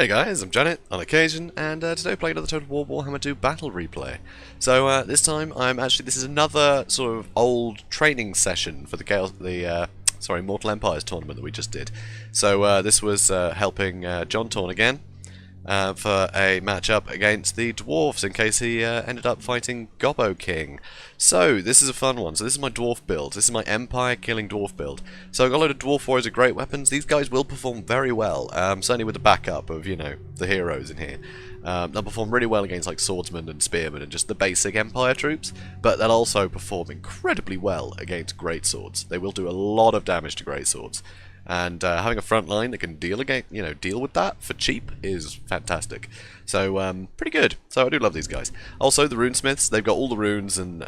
Hey guys, I'm JanetOnOccasion, and today playing another Total War Warhammer 2 Battle Replay. So this time this is another sort of old training session for the Mortal Empires tournament that we just did. So this was helping JonTaun again for a matchup against the dwarves in case he ended up fighting Gobbo King. So this is a fun one. So this is my dwarf build. This is my Empire killing dwarf build. So I've got a load of dwarf warriors with great weapons. These guys will perform very well, certainly with the backup of, you know, the heroes in here. They'll perform really well against like swordsmen and spearmen and just the basic Empire troops, but they'll also perform incredibly well against greatswords. They will do a lot of damage to greatswords. And having a front line that can deal with that for cheap is fantastic. So pretty good. So I do love these guys. Also the runesmiths, they've got all the runes and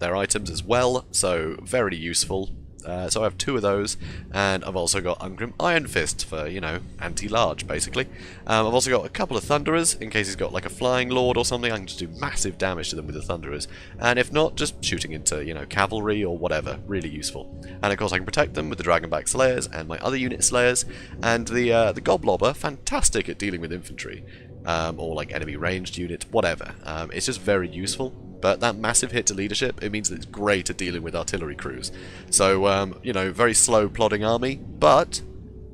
their items as well, so very useful. So I have 2 of those, and I've also got Ungrim Iron Fist for, you know, anti-large, basically. I've also got a couple of Thunderers, in case he's got like a Flying Lord or something. I can just do massive damage to them with the Thunderers. And if not, just shooting into, you know, cavalry or whatever. Really useful. And of course I can protect them with the Dragonback Slayers and my other unit Slayers. And the Goblobber, fantastic at dealing with infantry. Or like enemy ranged units, whatever. It's just very useful. But that massive hit to leadership, it means that it's great at dealing with artillery crews. So, you know, very slow plodding army, but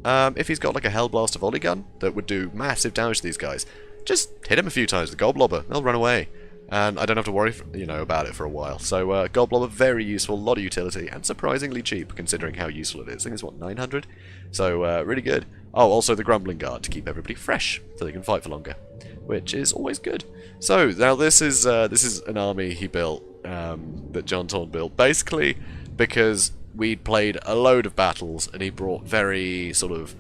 if he's got like a Hellblaster volley gun that would do massive damage to these guys, just hit him a few times with Goblobber, they'll run away. And I don't have to worry, you know, about it for a while. So, Goblobber, very useful, a lot of utility, and surprisingly cheap, considering how useful it is. I think it's, what, 900? So, really good. Oh, also the Grumbling Guard, to keep everybody fresh, so they can fight for longer, which is always good. So, now this is an army he built, that JonTaun built, basically because we'd played a load of battles, and he brought very sort of,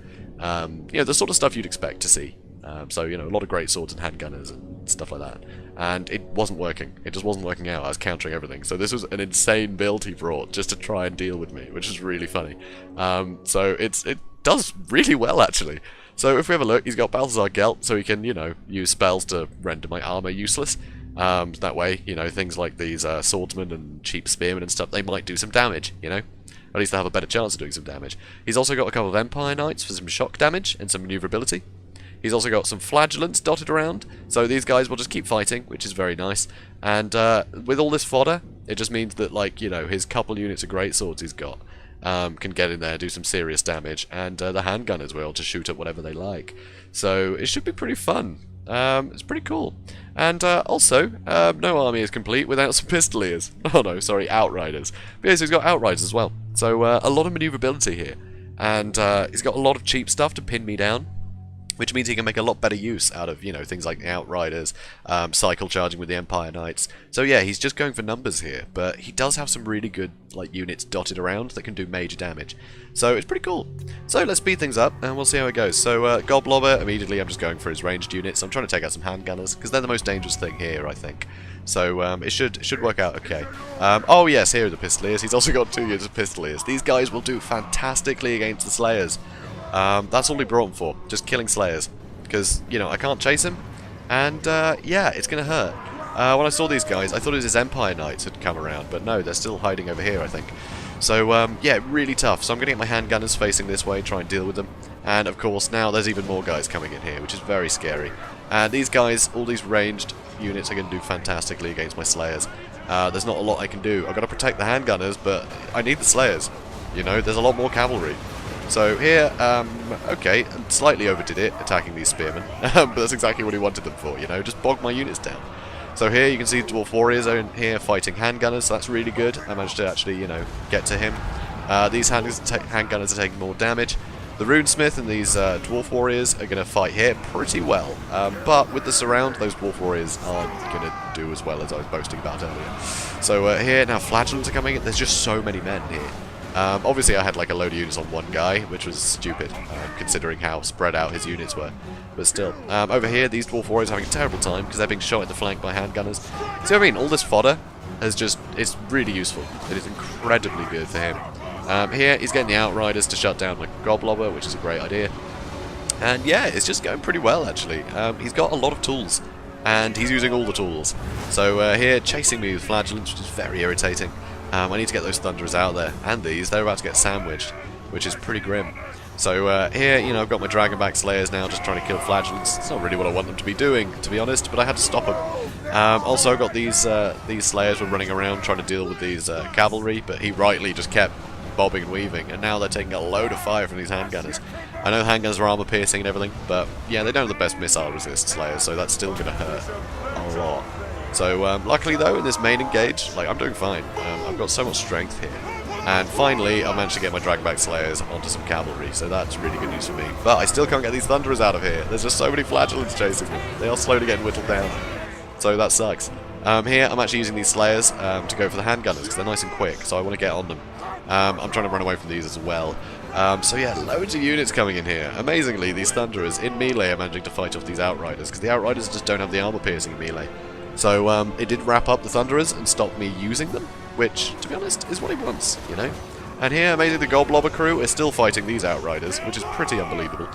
you know, the sort of stuff you'd expect to see. So, you know, a lot of great swords and handgunners and stuff like that. And it wasn't working. It just wasn't working out. I was countering everything. So this was an insane build he brought just to try and deal with me, which is really funny. So it does really well, actually. So if we have a look, he's got Balthasar Gelt, so he can, you know, use spells to render my armor useless. That way, you know, things like these swordsmen and cheap spearmen and stuff, they might do some damage, you know? At least they'll have a better chance of doing some damage. He's also got a couple of Empire Knights for some shock damage and some maneuverability. He's also got some flagellants dotted around, so these guys will just keep fighting, which is very nice. And with all this fodder, it just means that, like, you know, his couple units of greatswords he's got can get in there, do some serious damage, and the handgunners will just shoot at whatever they like. So it should be pretty fun. It's pretty cool. And also, no army is complete without some pistoliers. Oh no, sorry, outriders. But yes, he's got outriders as well. So a lot of maneuverability here. And he's got a lot of cheap stuff to pin me down, which means he can make a lot better use out of, you know, things like the Outriders, cycle charging with the Empire Knights. So yeah, he's just going for numbers here, but he does have some really good, like, units dotted around that can do major damage. So it's pretty cool. So let's speed things up, and we'll see how it goes. So Goblobber, immediately I'm just going for his ranged units. I'm trying to take out some handgunners, because they're the most dangerous thing here, I think. So it should work out okay. Oh yes, here are the Pistoliers. He's also got 2 units of Pistoliers. These guys will do fantastically against the Slayers. That's all he brought them for, just killing Slayers, because, you know, I can't chase him, and yeah, it's gonna hurt. When I saw these guys, I thought it was his Empire Knights had come around, but no, they're still hiding over here, I think. So yeah, really tough. So I'm gonna get my handgunners facing this way, try and deal with them, and of course now there's even more guys coming in here, which is very scary. And these guys, all these ranged units, are gonna do fantastically against my Slayers. There's not a lot I can do. I've got to protect the handgunners, but I need the Slayers. You know, there's a lot more cavalry. So here, okay, slightly overdid it, attacking these spearmen, but that's exactly what he wanted them for, you know, just bog my units down. So here you can see dwarf warriors are in here fighting handgunners, so that's really good. I managed to actually, you know, get to him. These handgunners are taking more damage. The runesmith and these dwarf warriors are going to fight here pretty well, but with the surround, those dwarf warriors aren't going to do as well as I was boasting about earlier. So here, now flagellants are coming in. There's just so many men here. Obviously I had like a load of units on one guy, which was stupid, considering how spread out his units were. But still, over here, these dwarf warriors are having a terrible time because they're being shot in the flank by handgunners. See what I mean? All this fodder has just, it's really useful. It is incredibly good for him. Here, he's getting the Outriders to shut down my Goblobber, which is a great idea. And yeah, it's just going pretty well, actually. He's got a lot of tools, and he's using all the tools. So here, chasing me with flagellants, which is very irritating. I need to get those Thunderers out there, and they're about to get sandwiched, which is pretty grim. So here, you know, I've got my Dragonback Slayers now, just trying to kill Flagellants. It's not really what I want them to be doing, to be honest, but I had to stop them. Also, I've got these Slayers were running around trying to deal with these cavalry, but he rightly just kept bobbing and weaving, and now they're taking a load of fire from these handgunners. I know handgunners are armor piercing and everything, but yeah, they don't have the best missile resist Slayers, so that's still going to hurt a lot. So luckily though, in this main engage, like, I'm doing fine. I've got so much strength here. And finally, I managed to get my Dragonback Slayers onto some cavalry, so that's really good news for me. But I still can't get these Thunderers out of here. There's just so many Flagellants chasing me. They are slowly getting whittled down. So that sucks. Here, I'm actually using these Slayers to go for the handgunners, because they're nice and quick, so I want to get on them. I'm trying to run away from these as well. So yeah, loads of units coming in here. Amazingly, these Thunderers in melee are managing to fight off these Outriders, because the Outriders just don't have the armor piercing in melee. So it did wrap up the Thunderers and stop me using them, which, to be honest, is what he wants, you know? And here, amazingly, the Goblobber crew is still fighting these Outriders, which is pretty unbelievable.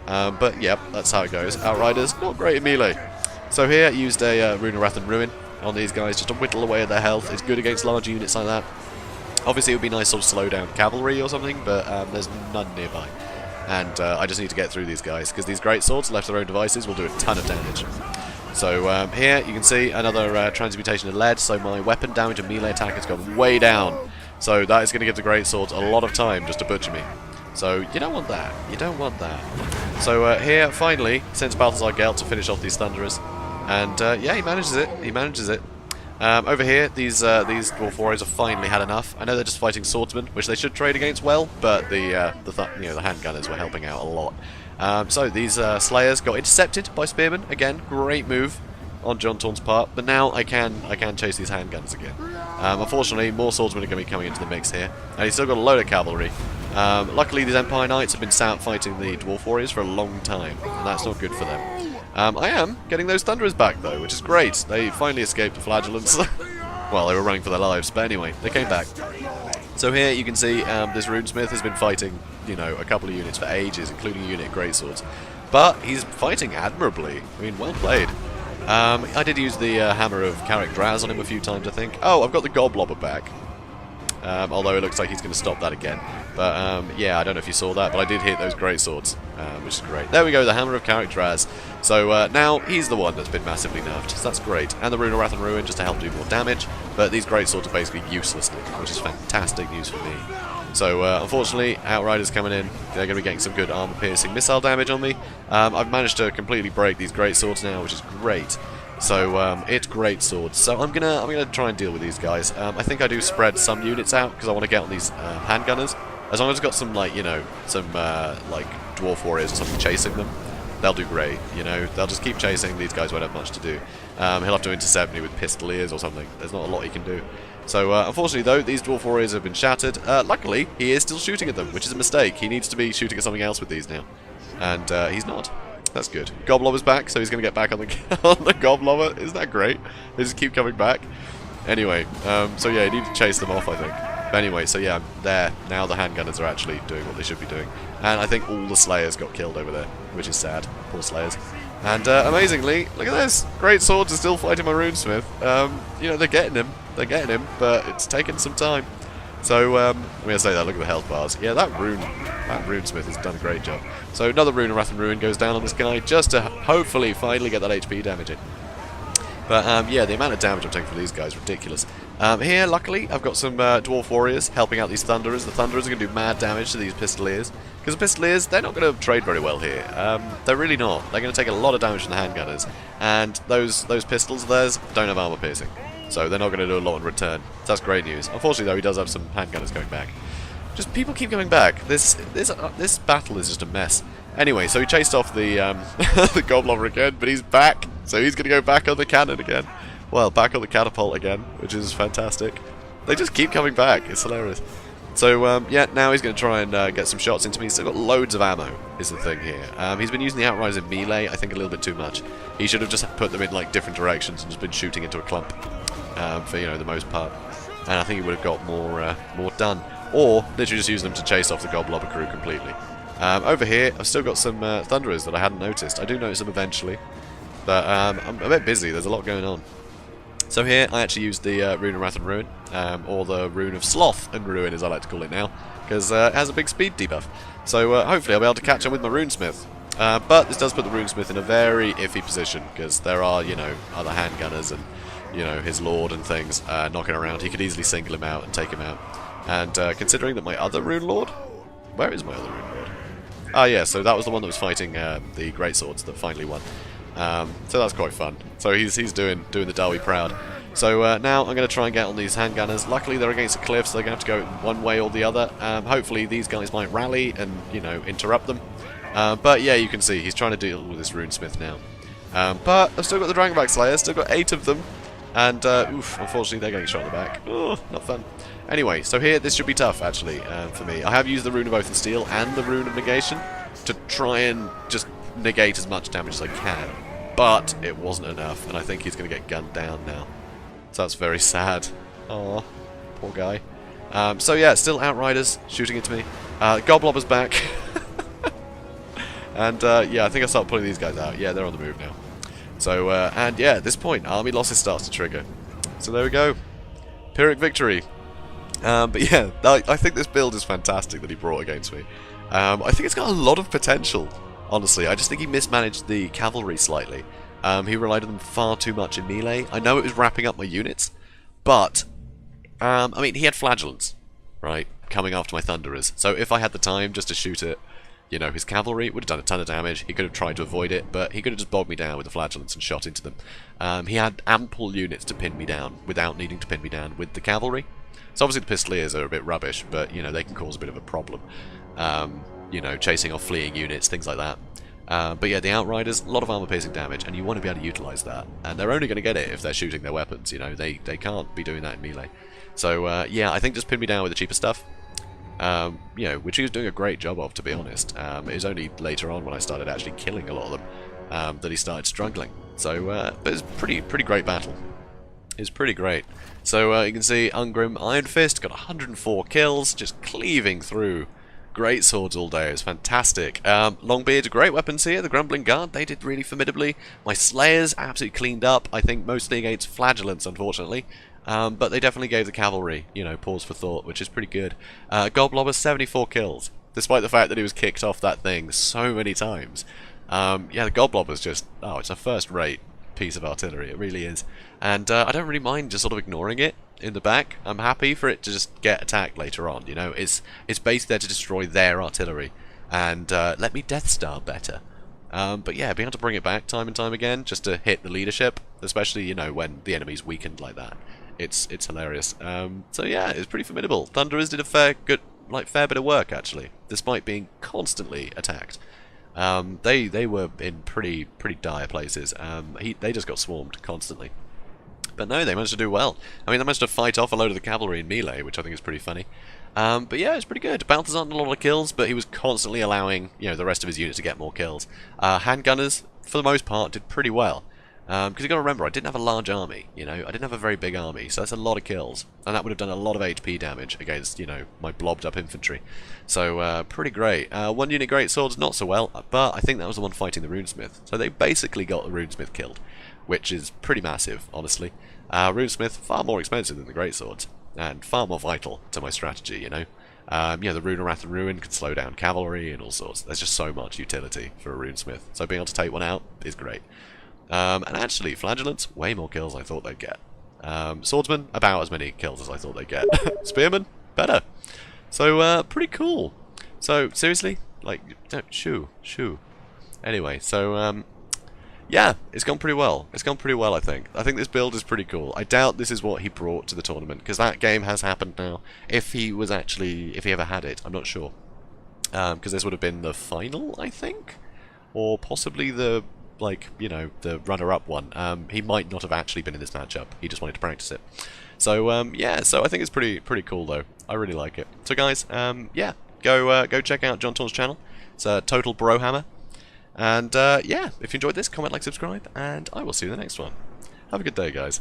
But yep, that's how it goes. Outriders, not great in melee. So here, I used a Rune of Wrath and Ruin on these guys just to whittle away at their health. It's good against large units like that. Obviously, it would be nice to sort of slow down cavalry or something, but there's none nearby. And I just need to get through these guys, because these great swords, left to their own devices, will do a ton of damage. So here you can see another transmutation of lead, so my weapon damage and melee attack has gone way down. So that is going to give the great swords a lot of time just to butcher me. So you don't want that. You don't want that. So here, finally, sends Balthasar Gelt to finish off these Thunderers. And yeah, he manages it. He manages it. Over here, these Dwarf Warriors have finally had enough. I know they're just fighting swordsmen, which they should trade against well, but the handgunners were helping out a lot. So these Slayers got intercepted by Spearmen. Again, great move on JonTaun's part, but now I can chase these handguns again. Unfortunately, more swordsmen are going to be coming into the mix here, and he's still got a load of cavalry. Luckily, these Empire Knights have been out fighting the Dwarf Warriors for a long time, and that's not good for them. I am getting those Thunderers back, though, which is great. They finally escaped the Flagellants. Well, they were running for their lives, but anyway, they came back. So here you can see this Runesmith has been fighting, you know, a couple of units for ages, including a unit of greatswords. But he's fighting admirably. I mean, well played. I did use the Hammer of Carrick Draz on him a few times, I think. Oh, I've got the Goblobber back. Although it looks like he's going to stop that again. But yeah, I don't know if you saw that, but I did hit those greatswords, which is great. There we go, the Hammer of Carrick Draz. So now he's the one that's been massively nerfed, so that's great. And the Rune of Wrath and Ruin just to help do more damage, but these greatswords are basically useless now, which is fantastic news for me. So unfortunately, Outriders coming in, they're going to be getting some good armor-piercing missile damage on me. I've managed to completely break these greatswords now, which is great. So it's great swords. So I'm gonna try and deal with these guys. I think I do spread some units out because I want to get on these handgunners. As long as I've got some like like Dwarf Warriors or something chasing them, they'll do great. You know, they'll just keep chasing. These guys won't have much to do. He'll have to intercept me with Pistoliers or something. There's not a lot he can do. So unfortunately though, these Dwarf Warriors have been shattered. Luckily, he is still shooting at them, which is a mistake. He needs to be shooting at something else with these now, and he's not. That's good. Goblobber's back, so he's going to get back on the on the Goblobber. Isn't that great? They just keep coming back. Anyway, so yeah, you need to chase them off, I think. But anyway, so yeah, there. Now the handgunners are actually doing what they should be doing. And I think all the Slayers got killed over there, which is sad. Poor Slayers. And amazingly, look at this. Great swords are still fighting my Runesmith. You know, they're getting him. They're getting him, but it's taken some time. So, I'm going to say that, look at the health bars. Yeah, that Runesmith has done a great job. So another Rune of Wrath and Ruin goes down on this guy, just to hopefully finally get that HP damage in. But yeah, the amount of damage I'm taking from these guys is ridiculous. Here, luckily, I've got some Dwarf Warriors helping out these Thunderers. The Thunderers are going to do mad damage to these Pistoliers. Because the Pistoliers, they're not going to trade very well here. They're really not. They're going to take a lot of damage from the handgunners. And those pistols of theirs don't have armor piercing. So they're not going to do a lot in return. So that's great news. Unfortunately, though, he does have some handgunners going back. Just people keep coming back. This battle is just a mess. Anyway, so he chased off the the Goblobber again, but he's back. So he's going to go back on the cannon again. Well, back on the catapult again, which is fantastic. They just keep coming back. It's hilarious. So yeah, now he's going to try and get some shots into me. He's still got loads of ammo, is the thing here. He's been using the Outriders in melee, I think, a little bit too much. He should have just put them in like different directions and just been shooting into a clump for, you know, the most part. And I think he would have got more done. Or literally just use them to chase off the Goblobber crew completely. Over here, I've still got some Thunderers that I hadn't noticed. I do notice them eventually, but I'm a bit busy. There's a lot going on. So here, I actually used the Rune of Wrath and Ruin, or the Rune of Sloth and Ruin, as I like to call it now, because it has a big speed debuff. So hopefully I'll be able to catch him with my runesmith. But this does put the runesmith in a very iffy position, because there are, you know, other handgunners and, you know, his lord and things knocking around. He could easily single him out and take him out. And considering that my other rune lord... Where is my other rune lord? Ah, yeah, so that was the one that was fighting the greatswords that finally won. So that's quite fun. So he's doing the Darby proud. So now I'm going to try and get on these handgunners. Luckily they're against a cliff, so they're going to have to go one way or the other. Hopefully these guys might rally and, you know, interrupt them. But yeah, you can see he's trying to deal with this runesmith now. But I've still got the Dragonback Slayers, still got 8 of them. And, oof, unfortunately they're getting shot in the back. Oh, not fun. Anyway, so here, this should be tough, actually, for me. I have used the Rune of Oath and Steel and the Rune of Negation to try and just negate as much damage as I can. But it wasn't enough, and I think he's going to get gunned down now. So that's very sad. Aw, poor guy. So yeah, still Outriders shooting into me. Goblobber's back. And yeah, I think I'll start pulling these guys out. Yeah, they're on the move now. So, and yeah, at this point, army losses starts to trigger. So there we go. Pyrrhic victory. But yeah, I think this build is fantastic that he brought against me. I think it's got a lot of potential, honestly. I just think he mismanaged the cavalry slightly. He relied on them far too much in melee. I know it was wrapping up my units, but, I mean, he had flagellants, right, coming after my thunderers. So if I had the time just to shoot at, you know, his cavalry, it would have done a ton of damage. He could have tried to avoid it, but he could have just bogged me down with the flagellants and shot into them. He had ample units to pin me down without needing to pin me down with the cavalry. So obviously the Pistoliers are a bit rubbish, but, you know, they can cause a bit of a problem. You know, chasing off fleeing units, things like that. But yeah, the Outriders, a lot of armor-piercing damage, and you want to be able to utilise that. And they're only going to get it if they're shooting their weapons, you know, they can't be doing that in melee. So, yeah, I think just pin me down with the cheaper stuff. You know, which he was doing a great job of, to be honest. It was only later on when I started actually killing a lot of them that he started struggling. So, but it's pretty great battle. It's pretty great. So you can see Ungrim Iron Fist got 104 kills, just cleaving through great swords all day. It was fantastic. Longbeard, great weapons here. The Grumbling Guard, they did really formidably. My Slayers absolutely cleaned up. I think mostly against Flagellants, unfortunately. But they definitely gave the cavalry, you know, pause for thought, which is pretty good. Goblobber, 74 kills, despite the fact that he was kicked off that thing so many times. Yeah, the Goblobber's just, oh, it's a first-rate piece of artillery, it really is. And I don't really mind just sort of ignoring it in the back. I'm happy for it to just get attacked later on, you know. It's based there to destroy their artillery and let me Death Star better. But yeah, being able to bring it back time and time again just to hit the leadership, especially, you know, when the enemy's weakened like that. It's hilarious. So yeah, it's pretty formidable. Thunderers did a fair bit of work, actually, despite being constantly attacked. They were in pretty dire places. They just got swarmed constantly. But no, they managed to do well. I mean, they managed to fight off a load of the cavalry in melee, which I think is pretty funny. But yeah, it's pretty good. Balthasar had a lot of kills, but he was constantly allowing, you know, the rest of his units to get more kills. Handgunners, for the most part, did pretty well. Because you've got to remember, I didn't have a large army, you know, I didn't have a very big army, so that's a lot of kills. And that would have done a lot of HP damage against, you know, my blobbed up infantry. So, pretty great. One unit greatswords, not so well, but I think that was the one fighting the runesmith. So they basically got the runesmith killed, which is pretty massive, honestly. Runesmith, far more expensive than the greatswords, and far more vital to my strategy, you know. Yeah, the Rune of Wrath and Ruin can slow down cavalry and all sorts. There's just so much utility for a runesmith. So being able to take one out is great. And actually, Flagellants, way more kills than I thought they'd get. Swordsmen, about as many kills as I thought they'd get. Spearmen, better. So, pretty cool. So, seriously, like, shoo. Anyway, so, yeah, it's gone pretty well. It's gone pretty well, I think. I think this build is pretty cool. I doubt this is what he brought to the tournament, because that game has happened now. If he ever had it, I'm not sure. Because this would have been the final, I think? Or possibly the, like, you know, the runner-up one. He might not have actually been in this matchup. He just wanted to practice it. So, yeah, so I think it's pretty cool, though. I really like it. So, guys, yeah, go check out JonTaun's channel. It's Total Brohammer. And, yeah, if you enjoyed this, comment, like, subscribe, and I will see you in the next one. Have a good day, guys.